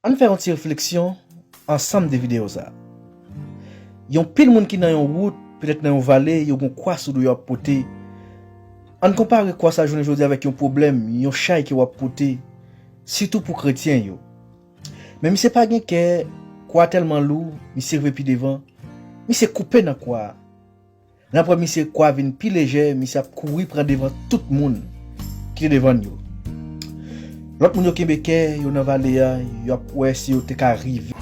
On fait une petite réflexion ensemble des vidéos ça. Yon pile monde qui dans une route, peut-être dans une vallée, yon quoi sous yo poté. On compare quoi ça journée aujourd'hui avec un problème, yon chay qui wa poté, surtout pour chrétien yo. Même c'est pas gen que quoi tellement lourd, mi serve pi devant, mi c'est coupé dans quoi. L'après mi c'est quoi vinn pi léger, mi ça courir prendre devant tout le monde qui est devant yo. L'autre moun yo kembeke, yo nan vallée ya, yo ouais si yo te ka arrive.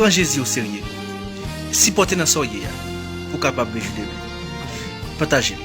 Prends Jésus au sérieux. Si porter dans soyez pour capable de juger. Partagez.